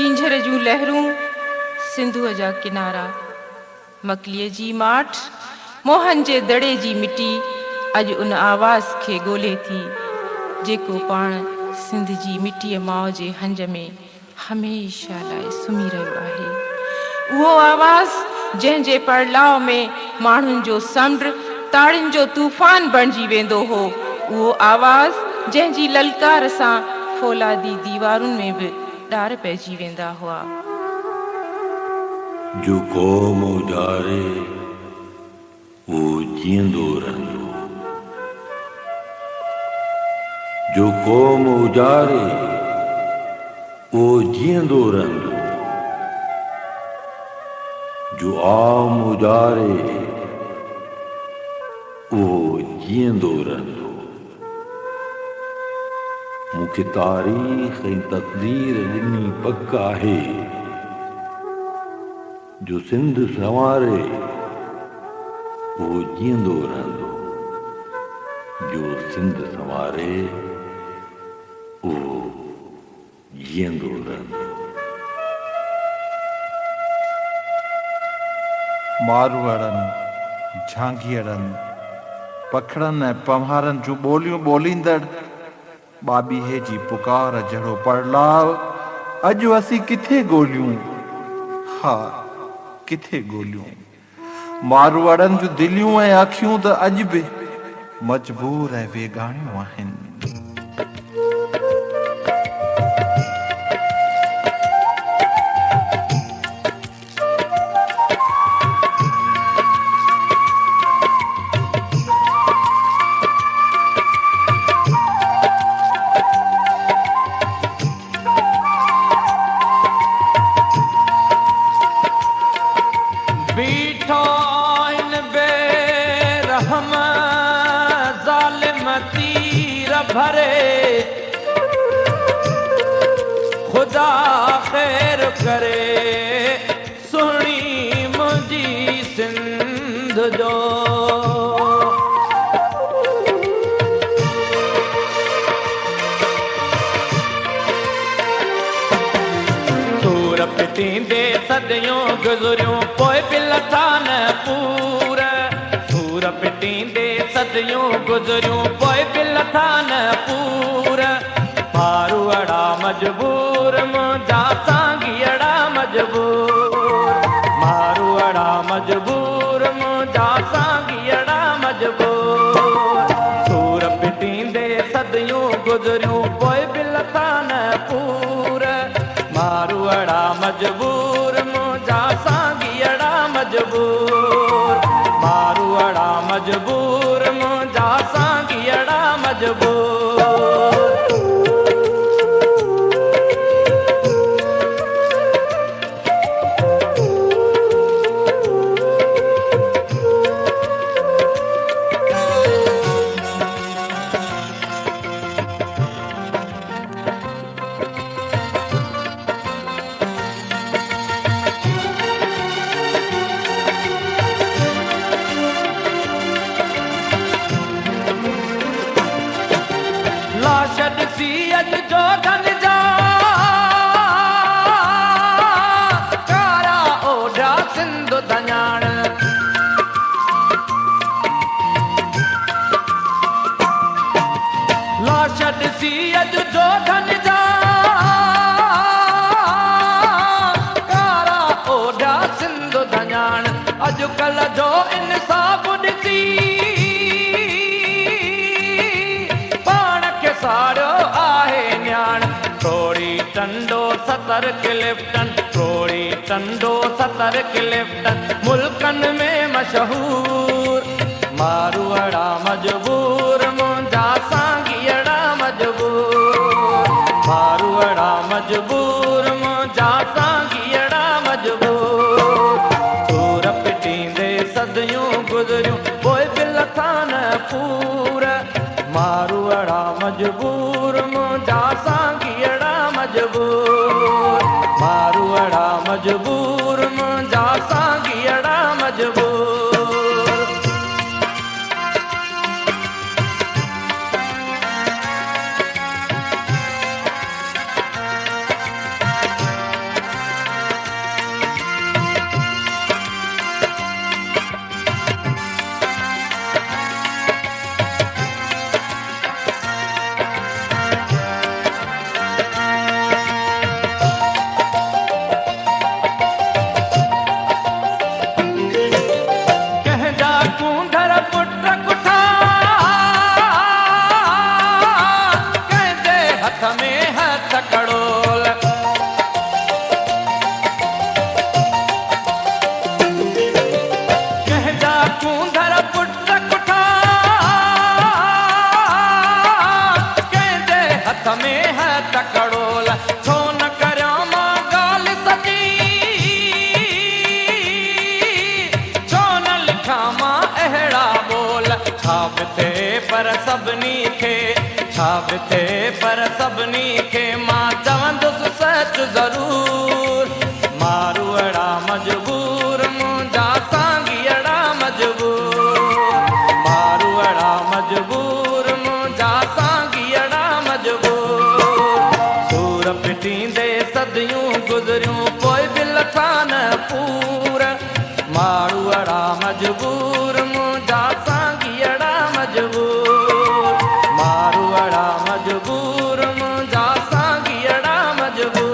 टींझर जूं लहरूं सिंधुअ जा किनारा, मकलीअ जी माठ मोहन जे दड़े जी मिटी अॼु उन आवाज़ खे ॻोल्हे थी जेको पाण सिंध जी मिटीअ माउ जे हंज में हमेशह लाइ सुम्ही रहियो आहे। उहो आवाज़ जंहिंजे पड़लाव में माण्हुनि जो समुंड ताड़ियुनि जो तूफ़ान बणिजी वेंदो हो, उहो आवाज़ जंहिंजी ललकार सां फौलादी दीवारुनि में बि ॾार पइजी वेंदा हुआ। जो क़ौम उजारे वो जींदो रहंदो, जो क़ौम उजारे वो जींदो रहंदो, जो आम उजारे वो जींदो रहंदो। मूंखे तारीख़ ऐं तक़दीर ॾिनी पक आहे, जो सिंध संवारे वो जींदो रहंदो, जो सिंध संवारे वो जींदो रहंदो। मारवाड़नि, झांगियड़नि, पखड़नि ऐं पम्हारनि जूं ॿोलियूं ॿोलींदड़ बाबीहे जी पुकार जहिड़ो पड़लाव अॼु असीं किथे ॻोल्हियूं? हा, किथे ॻोल्हियूं? मारवाड़नि जूं दिलियूं ऐं अखियूं त अॼु बि मजबूर ऐं वेगाणियूं आहिनि। भरे खुदा खैर करे सुहिणी मुंहिंजी सिंध जो। सूर पिटींदे सदियूं गुज़रियूं पोइ बि लथा न पूर, सूर पिटींदे सदियूं गुज़रियूं पोइ बि लथा न पूर। मारवाड़ा मजबूर मुंहिंजा सांगियड़ा मजबूर, मारवाड़ा मजबूर मुंहिंजा सांगियड़ा मजबूर। सूर पिटींदे सदियूं गुज़रियूं पोइ बि लथा न पूर। मारवाड़ा मजबूर मुंहिंजा सांगियड़ा मजबूर, मारवाड़ा मजबूर मुंहिंजा सांगियड़ा मजबूर। अॼुकल्ह जो इंसाफ़ ॾिसी पाण खे साड़ियो आहे न्याण। थोड़ी टंडो 70 क्लिफ्टन, थोड़ी टंडो 70 क्लिफ्टन मुल्कनि में मशहूर। मारवाड़ा मजबूर मुंहिंजा सांगियड़ा मजबूर, मारवाड़ा मजबूर मुंहिंजा सांगियड़ा मजबूर। सूर पिटींदे सदियूं गुज़रियूं पोइ बि लथा न पूर। मारवाड़ा मजबूर मुंहिंजा सांगियड़ा मजबूर, मारवाड़ा मजबूर मुंहिंजा सांगियड़ा मजबूर। पुट कुठा कंहिंजे हथ में हथ कड़ोल कंहिंजा कूंधर पुट कुठा कंहिंजे हथ में हथ कड़ोल छो न करियां मां ॻाल्हि सची छो न लिखां मां अहिड़ा ॿोल छा बि थिए पर सभिनी खे छा बि थिए पर सभिनी खे मां चवंदुसि सच ज़रूर मारूअड़ा मजबूर मुंहिंजा सांगीअड़ा मजबूर मारूअड़ा मजबूर मुंहिंजा सांगीअड़ा मजबूर सूर पिटींदे सदियूं गुज़रियूं पोइ बि लथा न पूर मारूअड़ा मजबूर मुंहिंजा सांगीअड़ा मजबूर मारूअड़ा मजबूर मुंहिंजा सांगीअड़ा मजबूर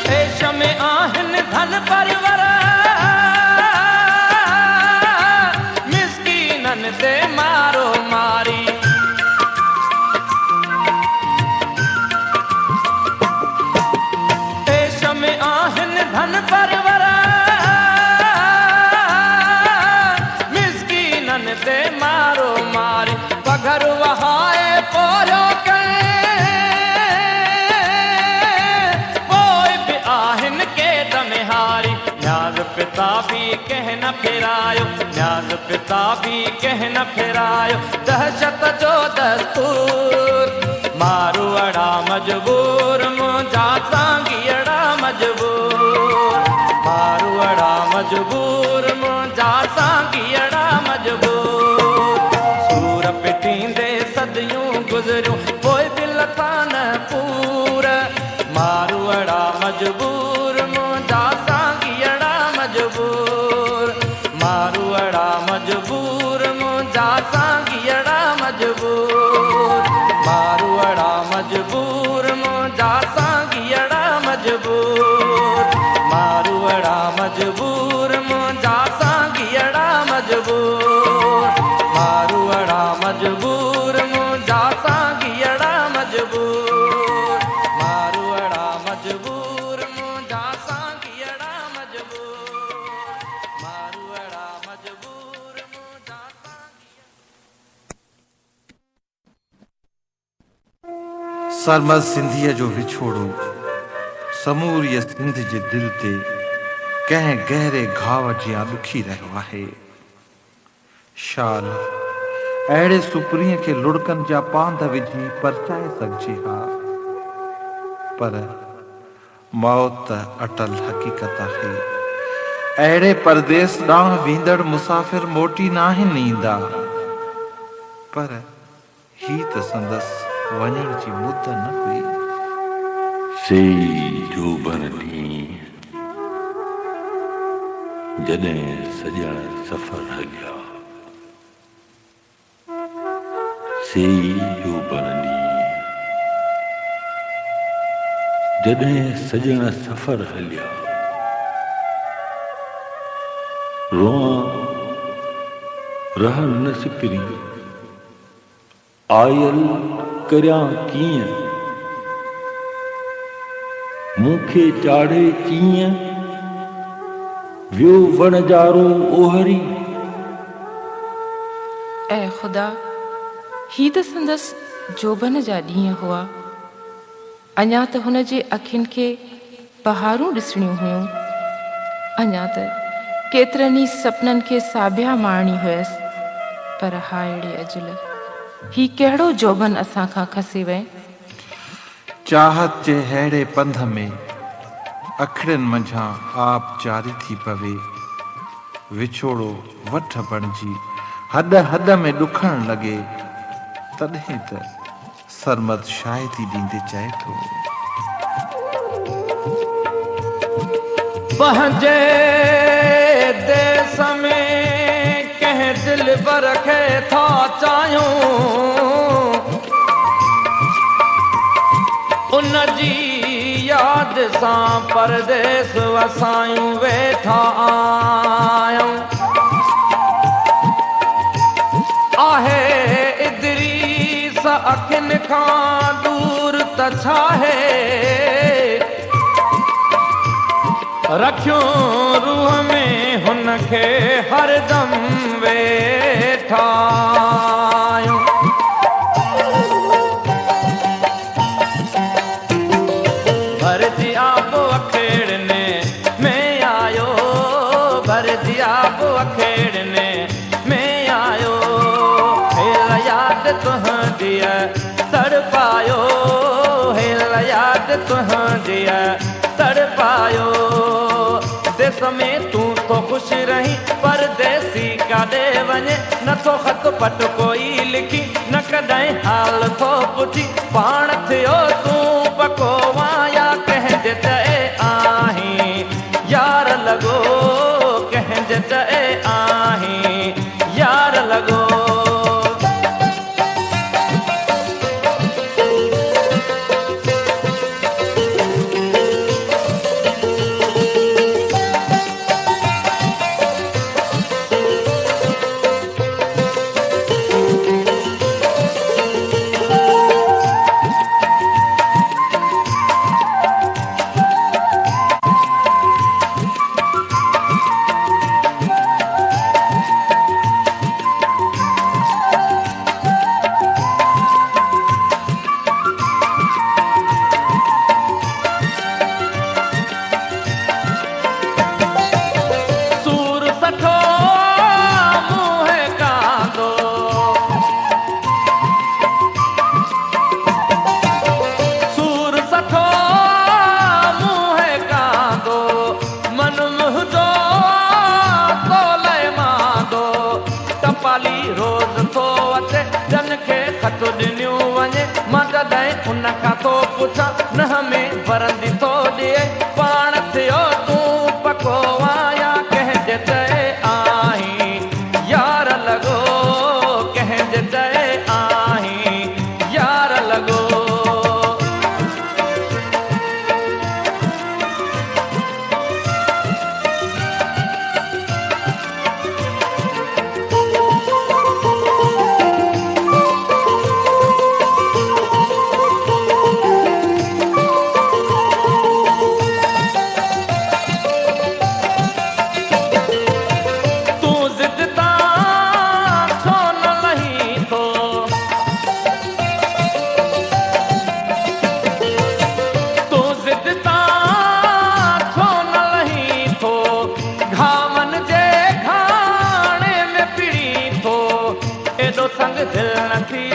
देश में आहिनि धन परवर मिस्कीननि ते मारो मारी देश में आहिनि धन परवर मिस्कीननि ते मारो मारी पघर वहाए पोरियो न्याज़ पिता भी कंहिं न फेरायो न्याज़ पिता भी कंहिं न फेरायो दहशत जो दस्तूर मारूअड़ा मजबूर मुंहिंजा सांगीअड़ा मजबूर मारूअड़ा मजबूर मुंहिंजा सांगीअड़ा मजबूर सूर पिटींदे सदियूं गुज़रियूं पोइ बि लथा न पूर मारूअड़ा मजबूर मुंहिंजा सांगीअड़ा मजबूर मारूअड़ा मजबूर मुंहिंजा सांगीअड़ा मजबूर मारूअड़ा मजबूर मुंहिंजा सांगीअड़ा मजबूर मारूअड़ा मजबूर मुंहिंजा सांगीअड़ा मजबूर मारूअड़ा मजबूर मुंहिंजा सांगीअड़ा मजबूर मारूअड़ा मजबूर मुंहिंजा सांगीअड़ा मजबूर मारूअड़ा मजबूर मुंहिंजा सरमद सिंधीअ जो विछोड़ो समूरीअ सिंध जे दिल ते कंहिं गहरे घाव जियां ॾुखी रहियो आहे शाल अहिड़े सुपरीअ खे लुड़कनि जा पांध विझी परचाए सघिजे हा पर मौत अटल हक़ीक़त आहे अहिड़े परदेस ॾांहुं वेंदड़ मुसाफ़िर मोटी नाहिनि ईंदा पर ही त संदसि वञण जी मुद्द न हुई सेई जो बरनी जॾहिं सॼण सफ़र हलिया सेई जो बरनी जॾहिं सॼण सफ़र हलिया रोआं रहन न सिकरी आयल करियां कीअं मूंखे चाढ़े कीअं वियो वणजारो ओहरी ऐ ख़ुदा ही त संदसि जोबन जा ॾींहं हुआ अञा त हुन जे अखियुनि खे बहारूं ॾिसणियूं हुयूं अञा त केतिरनि ई सपननि खे साबिया मारणी हुयसि पर हायड़े अजल ही कहिड़ो जोबन असां खां खसे वए चाहत जे हेड़े पंध में अखड़ियुनि मंझां आप जारी थी पवे विछोड़ो वठ बणिजी हद हद में ॾुखण लॻे तॾहिं त सरमद शायदि ॾींदे चए थो पंहिंजे देश में कंहिं दिलबर खे था चाहियूं उन जी याद सां परदेस वसायूं वेठा आहियूं आहे इदरीस अखियुनि खां दूर त छाहे रखियो रूह में हुनखे हरदम वेठा आहियूं भरजी आबो अखेड़ने में आयो भरजी आबो अखेड़ने में आयो हेल याद तुंहिंजी तड़पायो हेल याद तुंहिंजी तड़पायो देश में तूं तो खुश रही परदेसी काॾे वञे नथो ख़त पट कोई लिखी न कॾहिं हाल थो पुछी पाण थियो तूं पको वाया कंहिंजे चए आहीं यार लॻो कंहिंजे चए आहीं यार लॻो रोज़ थो अचे जन खे ख़त ॾिनियूं वञे मां तॾहिं उन खां थो पुछां न में वरंदी थो ॾिए पाण थियो तूं पको वाया कंहिंजे चए आहीं यार लॻो कंहिंजे चए आहीं यार लॻो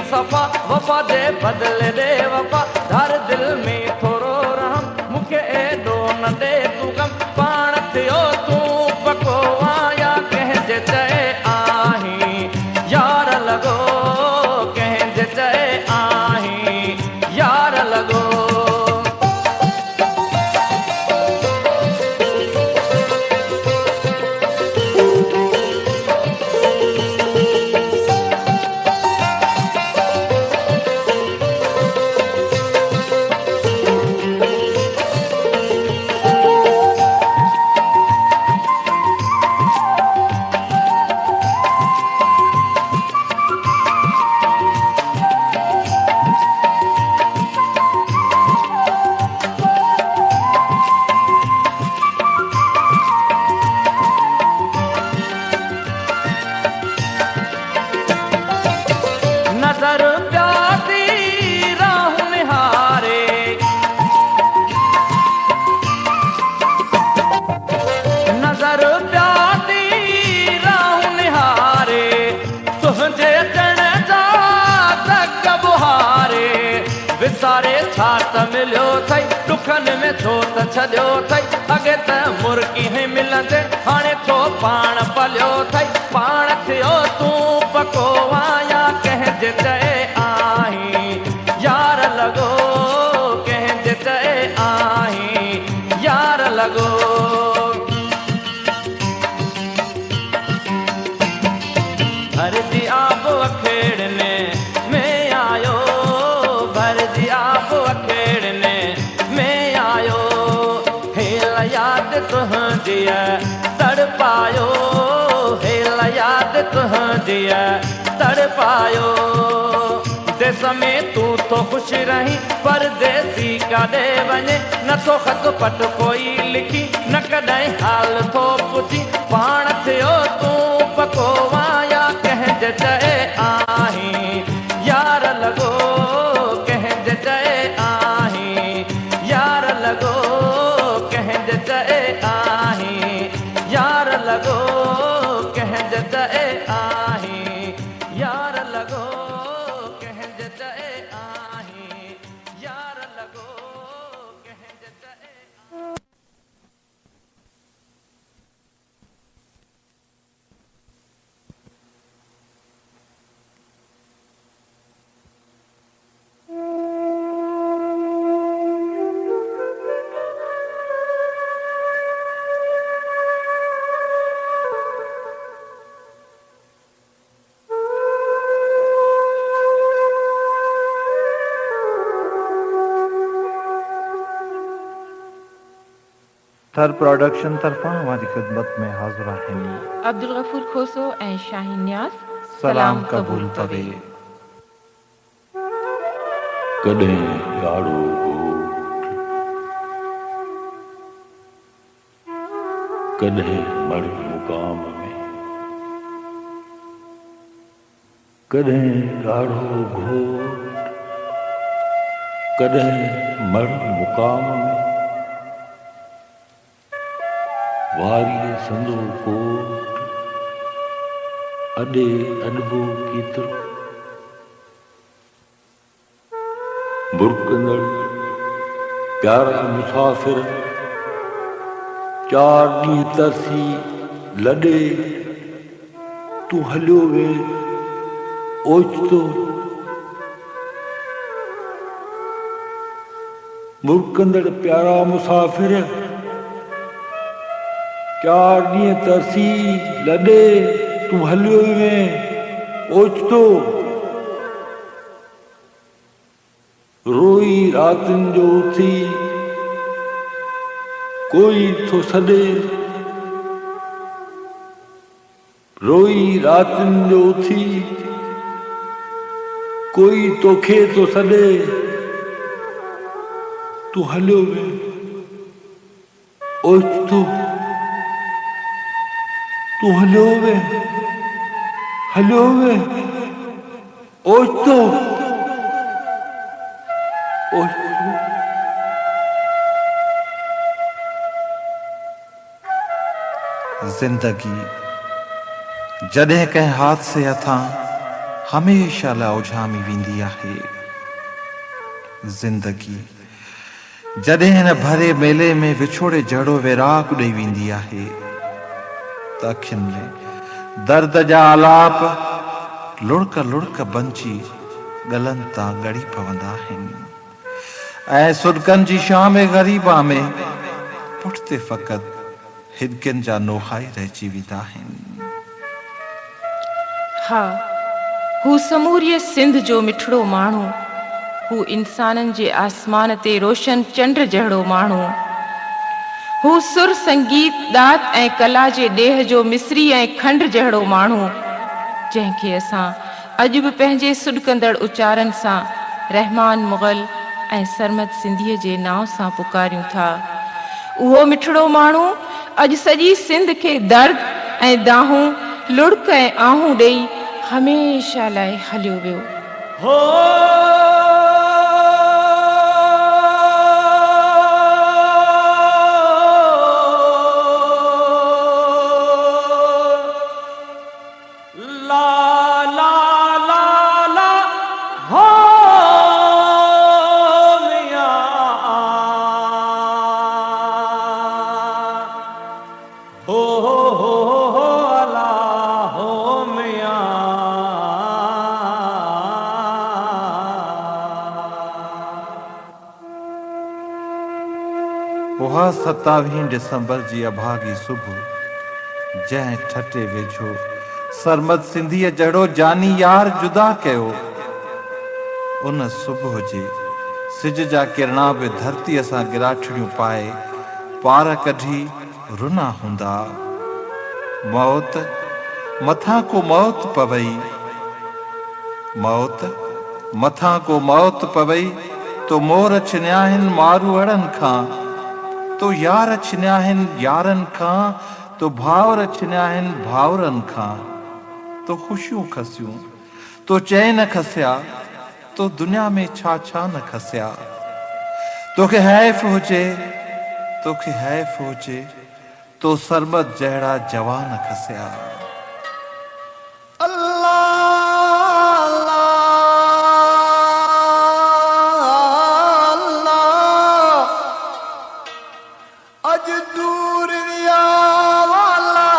सफ़ा वफ़ा जे बदले दे वफ़ा हर दिल में थोरो रहम मूंखे एॾो न दे तूं गम पाण थियो तूं पको आया कंहिंजे चए आहीं यार लॻो कंहिंजे चए आहीं यार लॻो नजर प्यासी राह निहारे नजर प्यासी राह निहारे तुंहिंजे अचण जा धक बुहारे विसारे छा त मिलियो अथई ॾुखनि में छो त छॾियो अथई अॻे त मुर्गी मिलंदे हाणे छो पाण पलियो अथई पाण थियो तूं अखेड़ने में आयो, भरजी आप अखेड़ने में आयो। हेल याद तुझी तड़ पायो, हेल याद तुझी तड़ पायो। देश में तू तो खुश रही, परदेसी काॾे वञे, न तो ख़त पट कोई लिखी, न कॾहिं हाल थो पुछी। पाण थियो तूं पको वाया, कंहिंजे चए आहीं यार लॻो, कंहिंजे चए आहीं यार लॻो, कंहिंजे चए आहीं यार लॻो, कंहिंजे चए आहीं यार लॻो, कंहिंजे चए आहीं यार लॻो, कंहिंजे चए। थर प्रोडक्शन तरफां हमारी खिदमत में हाजिर आहिनि अब्दुल गफूर खोसो ऐं शाहीन न्याज़। सलाम क़बूल पवे। कॾहिं ॻाढ़ो ॻोठ, कॾहिं मड़ मुकाम में, कॾहिं ॻाढ़ो घोट, कॾहिं मड़ मुकाम में। वारी संदो कोट, अॾे अॾबो केतिरो। बुरकंदड़ प्यारा मुसाफ़िर, 4 ॾींहं तरसी लॾे, तूं हलियो वे ओचितो। बुरकंदड़ प्यारा मुसाफ़िर, 4 ॾींहं तरसी लॾे, तूं हलियो वे ओचितो। रोई रातिन जो उथी, कोई थो सॾे। रोई रातिन जो उथी, कोई तोखे थो सॾे। तूं हलियो वे ओचितो, तूं हलियो वे ओचितो, ओचितो। जिंदगी जॾहिं कंहिं हादसे हथां हमेशा लाइ उझामी वेंदी आहे। जिंदगी जॾहिं हिन भरे मेले में विछोड़े जहिड़ो विराग ॾेई वेंदी आहे, त अखियुनि में दर्द जा आलाप लुड़क लुड़क बंची गलनि तां ॻड़ी पवंदा आहिनि। ऐं सुॾकनि जी शाम ग़रीबा में पुठिते फ़क़ति हिदकियुनि जा नोहाई रहिजी वेंदा आहिनि। हा, हू समूरी सिंध जो मिठड़ो माण्हू, हू इंसाननि जे आसमान ते रोशन चंड जहिड़ो माण्हू, हू सुर संगीत दात ऐं कला जे ॾेह जो मिस्री ऐं खंड जहिड़ो माण्हू, जंहिंखे असां अॼु बि पंहिंजे सुॾकंदड़ उचारनि सां रहमान मुग़ल ऐं सरमद सिंधीअ जे नाव सां पुकारियूं था। उहो मिठड़ो माण्हू अॼु सॼी सिंध खे दर्द ऐं दाहूं, लुड़क ऐं आहूं ॾेई हमेशा लाइ हलियो वियो। हो उहा 27 डिसंबर जी अभागी सुबुह, जंहिं ठटे वेझो सरमद सिंधीअ जहिड़ो जानी यार जुदा कयो। उन सुबुह जे सिज जा किरणा बि धरतीअ सां गिराठड़ियूं पाए पार कढी रुना हूंदा। मौत मथां को मौत पवई, मौत मथां को मौत पवई तो मोर छिनिया आहिनि मारूअड़नि खां, तो यार छिनिया आहिनि यारनि खां, तो भाउर छिनिया आहिनि भाउरनि खां, तो ख़ुशियूं खसियूं तो चैन खसिया, तो दुनिया में छा छा न खसिया। तोखे हैफ़ हुजे, तोखे हैफ़ हुजे तो सरमद जहिड़ा जवान खसिया। अज दूर रिया वाला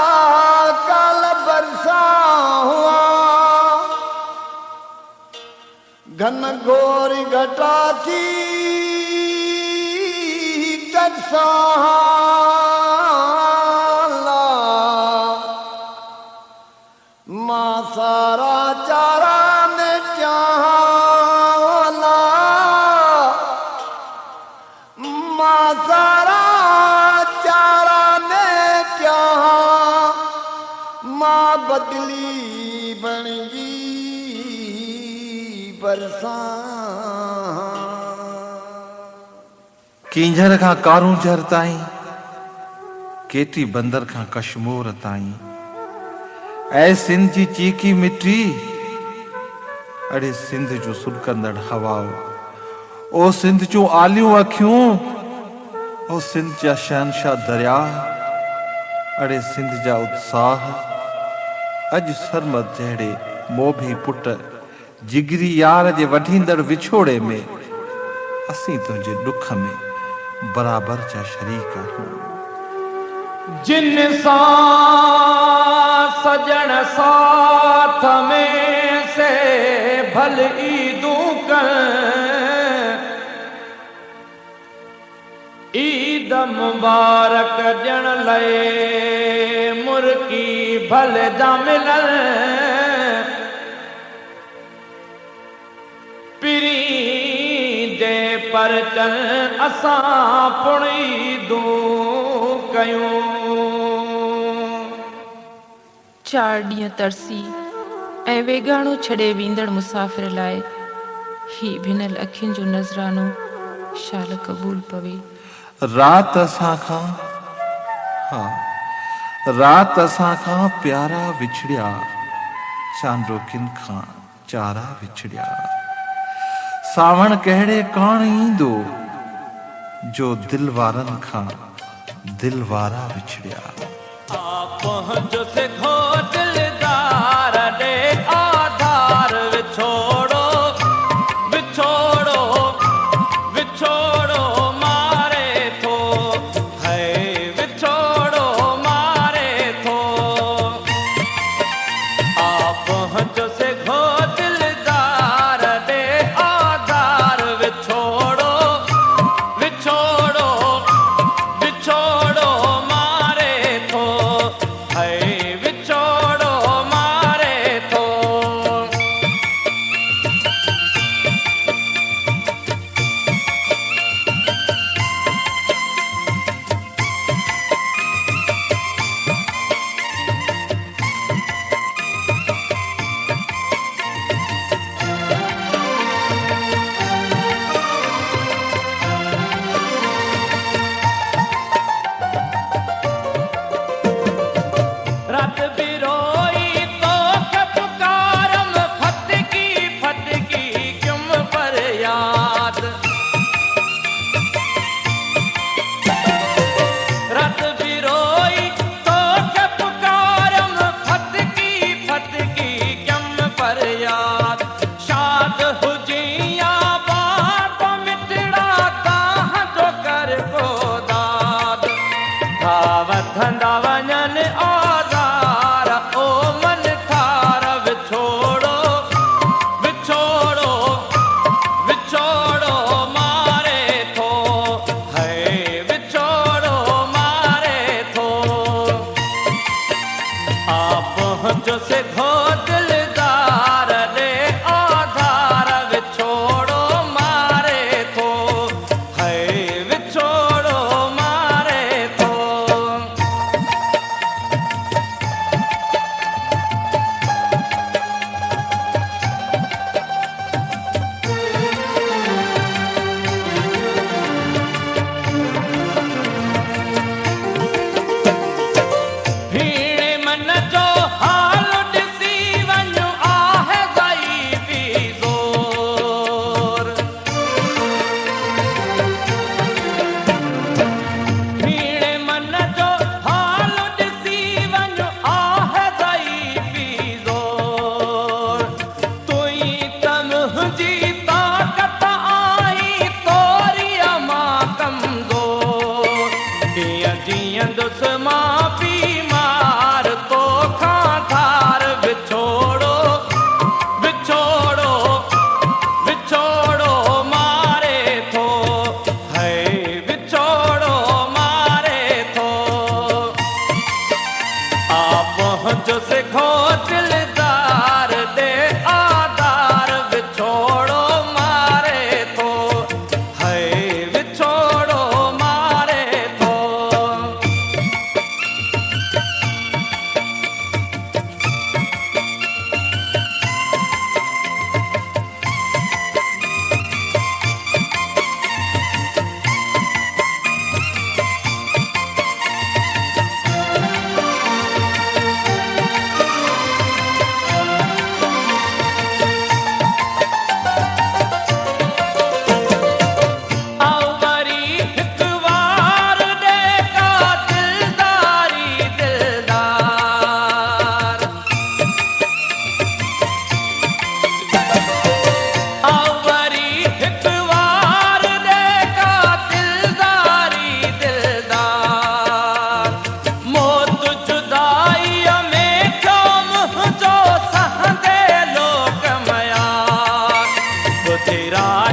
कल बरसा हुआ, घन घोर घटा की टकसा मां सारा चारा ने चाहला, मां सारा चारा ने चाह, मां बदली बणगी बरसा। कींझर खां कारूंझर ताईं, केटी बंदर खां कश्मीर ताईं, ऐ सिंध जी चीकी मिट्टी, अड़े सिंध जो सुलकंदड़ हवाओ, ओ सिंध जो आलियूं अखियूं, ओ सिंध जा शहनशाह दरिया, अड़े सिंध जा उत्साह। अज सरमद जहिड़े मोभी पुट जिगरी यार जे वढींदड़ विछोड़े में असीं तुंहिंजे दुख में बराबर जा शरीक आहियूं। जिन सां सजण साथ में से भल ईदूं कर, ईद मुबारक ॾियण लाइ मुर्की भल जा मिलण, पिरी जे परचन असां पुणीदूं कयूं। 4 ॾींहं तरसी ऐं वेगाणो छॾे वेंदड़ मुसाफ़िर लाइ ही भिनल अखियुनि जो नज़रानो शाल क़बूल पवे। रात असां खां, हा रात असां खां प्यारा विछड़िया, चांदोकिन खां चारा विछड़िया। सावण कहिड़े कान ईंदो जो दिल वारनि खां दिल वारा विछड़िया। पहुंचो से घो दिलदार दे आधार विछोड़ो, विछोड़ो, विछोड़ो मारे थो, है विछोड़ो मारे थो। आ पहुंचो से घो दिलदार दे आधार विछोड़ो, विछोड़ो, विछोड़ो मारे थो, है विछोड़ो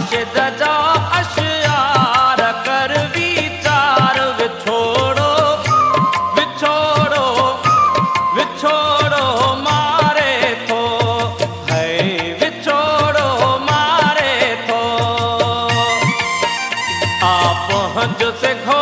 राशिद जा अशियार कर विचार विछोड़ो विछोड़ो विछोड़ो मारे थो है विछोड़ो मारे थो आप हंज से घो